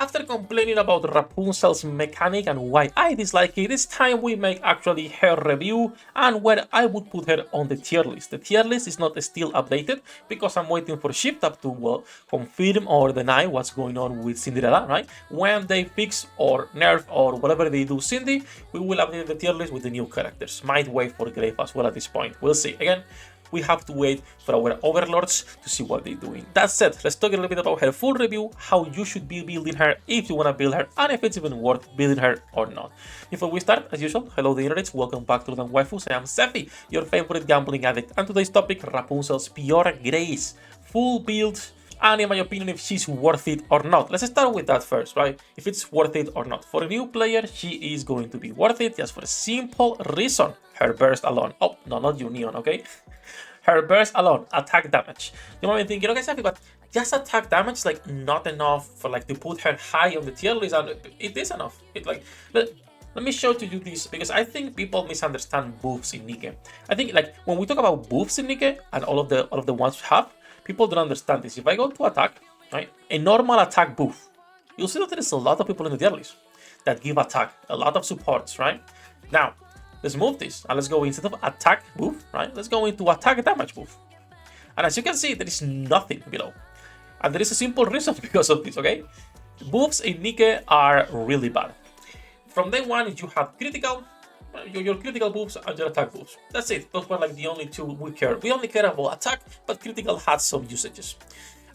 after complaining about Rapunzel's mechanic and why I dislike it, it's time we make actually her review and where I would put her on the tier list. The tier list is not still updated because I'm waiting for ShiftUp to, well, confirm or deny what's going on with Cinderella, right? When they fix or nerf or whatever they do Cindy, we will update the tier list with the new characters. Might wait for Grave as well at this point. We'll see. Again, we have to wait for our overlords to see what they're doing. That said, let's talk a little bit about her full review, how you should be building her if you want to build her, and if it's even worth building her or not. Before we start, as usual, hello the internets, welcome back to Waifus. I am Sefhi, your favorite gambling addict, and today's topic, Rapunzel's pure grace. Full build, and in my opinion, if she's worth it or not. Let's start with that first, right? If it's worth it or not. For a new player, she is going to be worth it just for a simple reason. Her burst alone. Oh, no, not you, Neon, okay? Her burst alone, attack damage. You might be thinking, okay, Sefhi, but just attack damage, like, not enough for, like, to put her high on the tier list, and it is enough. It, like, let me show to you this, because I think people misunderstand buffs in Nikke. I think, like, when we talk about buffs in Nikke, and all of the ones we have, people don't understand this. If I go to attack, right, a normal attack buff, you'll see that there is a lot of people in the tier list that give attack, a lot of supports, right? Now, let's move this and let's go instead of attack buff, right? Let's go into attack damage buff. And as you can see, there is nothing below. And there is a simple reason because of this, okay? Buffs in Nikke are really bad. From day one, you have critical, your critical buffs and your attack buffs. That's it. Those were like the only two we care. We only care about attack, but critical had some usages.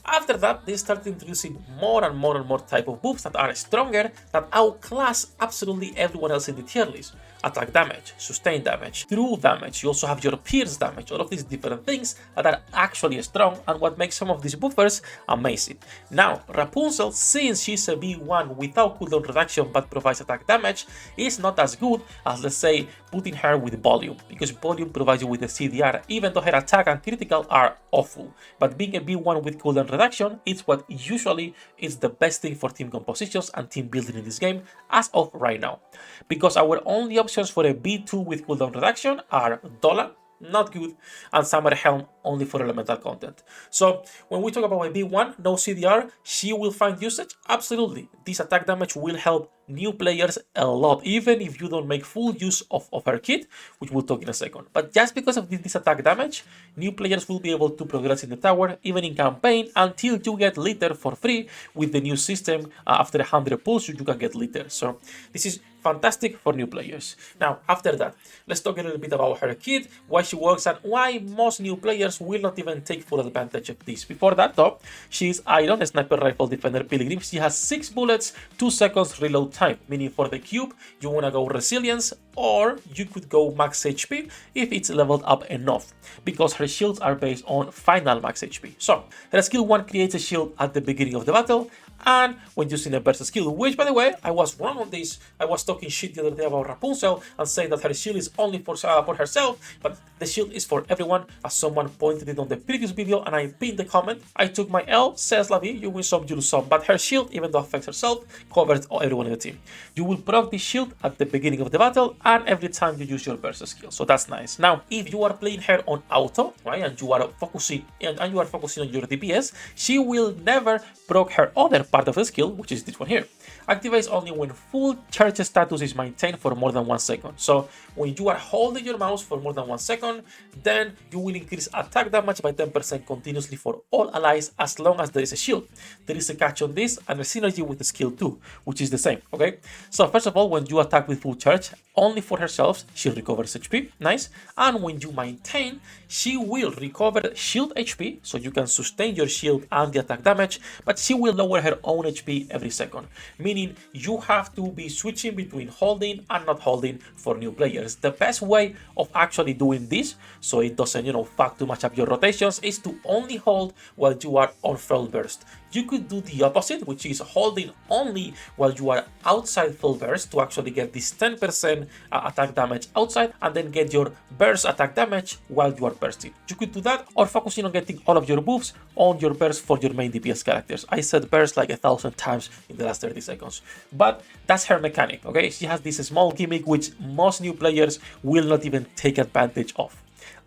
After that, they started introducing more and more type of buffs that are stronger, that outclass absolutely everyone else in the tier list. Attack damage, sustain damage, true damage, you also have your pierce damage, all of these different things that are actually strong and what makes some of these buffers amazing. Now, Rapunzel, since she's a V1 without cooldown reduction but provides attack damage, is not as good as, let's say, putting her with volume, because volume provides you with the CDR, even though her attack and critical are awful. But being a V1 with cooldown reduction is what usually is the best thing for team compositions and team building in this game as of right now. Because our only options for a B2 with cooldown reduction are Dola, not good, and Summer Helm only for elemental content. So when we talk about a B1, no CDR, she will find usage? Absolutely. This attack damage will help new players a lot, even if you don't make full use of her kit, which we'll talk in a second. But just because of this attack damage, new players will be able to progress in the tower, even in campaign, until you get litter for free with the new system. After 100 pulls, you can get litter. So this is fantastic for new players. Now, after that, let's talk a little bit about her kit, why she works, and why most new players will not even take full advantage of this. Before that, though, she is Iron Sniper Rifle Defender Pilgrim. She has 6 bullets, 2 seconds reload time, meaning for the cube, you want to go Resilience, or you could go max HP if it's leveled up enough, because her shields are based on final max HP. So, her skill 1 creates a shield at the beginning of the battle, and when using a burst skill, which, by the way, I was wrong on this. I was talking shit the other day about Rapunzel and saying that her shield is only for herself, but the shield is for everyone, as someone pointed it on the previous video, and I pinned the comment. I took my L, says la vie, you win some, you lose some, but her shield, even though it affects herself, covers everyone in the team. You will proc this shield at the beginning of the battle and every time you use your burst skill, so that's nice. Now, if you are playing her on auto, right, and you are focusing on your DPS, she will never proc her other part of the skill, which is this one here. Activates only when full charge status is maintained for more than 1 second. So when you are holding your mouse for more than 1 second, then you will increase attack damage by 10% continuously for all allies as long as there is a shield. There is a catch on this and a synergy with the skill 2, which is the same, okay? So first of all, when you attack with full charge, only for herself, she recovers HP, nice. And when you maintain, she will recover shield HP, so you can sustain your shield and the attack damage, but she will lower her own HP every second, meaning you have to be switching between holding and not holding for new players. The best way of actually doing this, so it doesn't, fuck too much up your rotations, is to only hold while you are on full burst. You could do the opposite, which is holding only while you are outside full burst to actually get this 10% attack damage outside, and then get your burst attack damage while you are bursting. You could do that, or focusing on getting all of your buffs on your burst for your main DPS characters. I said burst like 1,000 times in the last 30 seconds. But that's her mechanic, okay? She has this small gimmick which most new players will not even take advantage of.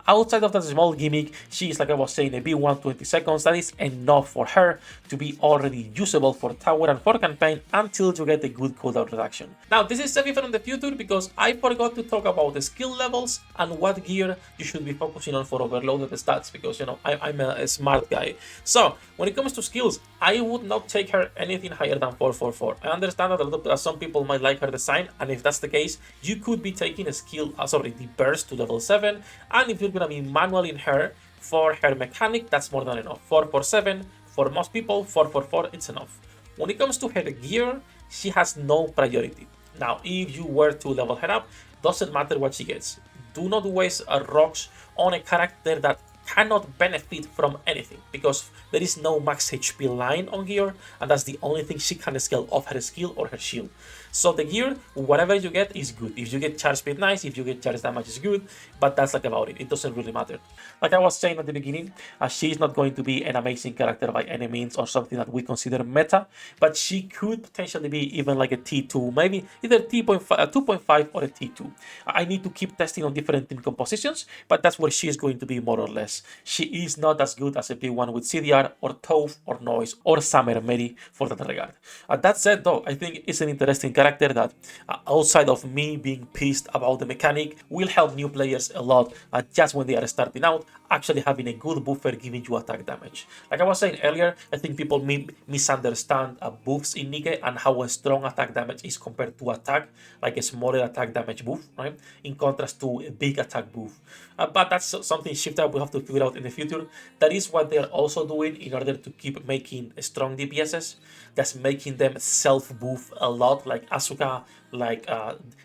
Outside of that small gimmick, she is, like I was saying, a B1 20 seconds. That is enough for her to be already usable for tower and for campaign until you get a good cooldown reduction. Now, this is Sefhi from the future because I forgot to talk about the skill levels and what gear you should be focusing on for overloaded stats, because, you know, I'm a smart guy. So, when it comes to skills, I would not take her anything higher than 444. I understand that some people might like her design, and if that's the case, you could be taking a skill, the burst to level 7, and if you're gonna be manualing her for her mechanic, that's more than enough. 447, for most people, 444, it's enough. When it comes to her gear, she has no priority. Now, if you were to level her up, doesn't matter what she gets. Do not waste rocks on a character that cannot benefit from anything, because there is no max HP line on gear, and that's the only thing she can scale off her skill or her shield. So the gear, whatever you get is good. If you get charge speed, nice. If you get charge damage, is good, but that's like about it. It doesn't really matter. Like I was saying at the beginning, she's not going to be an amazing character by any means, or something that we consider meta, but she could potentially be even like a T2, maybe either 2.5 or a T2. I need to keep testing on different team compositions, but that's where she is going to be more or less. She is not as good as a P1 with CDR or Toph or Noise or Summer Mary for that regard. That said though, I think it's an interesting character that, outside of me being pissed about the mechanic, will help new players a lot just when they are starting out, actually having a good buffer giving you attack damage. Like I was saying earlier, I think people misunderstand buffs in Nike and how a strong attack damage is compared to attack, like a smaller attack damage buff, right? In contrast to a big attack buff. But that's something shift that we have to figure out in the future. That is what they're also doing in order to keep making strong DPSs. That's making them self-buff a lot, like Asuka, like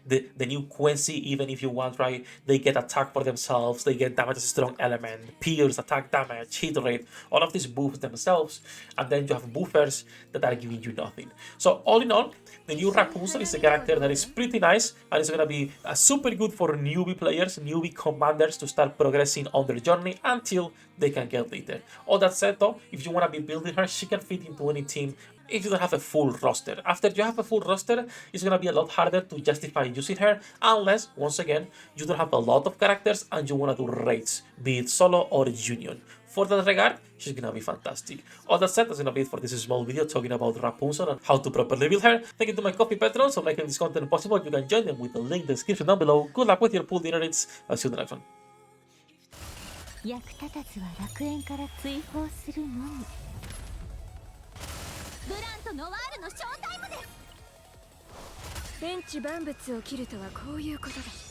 the new Quincy, even if you want, right? They get attack for themselves, they get damage as a strong element, pierce, attack damage, hit rate, all of these buffs themselves, and then you have buffers that are giving you nothing. So all in all, the new Rapunzel is a character that is pretty nice, and it's gonna be super good for newbie players, newbie commanders to start progressing on their journey until they can get later. All that said though, if you wanna be building her, she can fit into any team if you don't have a full roster. After you have a full roster, it's gonna be a lot harder to justify using her, unless, once again, you don't have a lot of characters and you wanna do raids, be it solo or union. For that regard, she's gonna be fantastic. All that said, that's gonna be it for this small video talking about Rapunzel and how to properly build her. Thank you to my coffee patrons for making this content possible. You can join them with the link in the description down below. Good luck with your pool dinner rates. I'll see you in the next one. 役立たずは楽園から追放するのみ。ブランとノワールのショータイムです。天地万物を切るとはこういうことだ。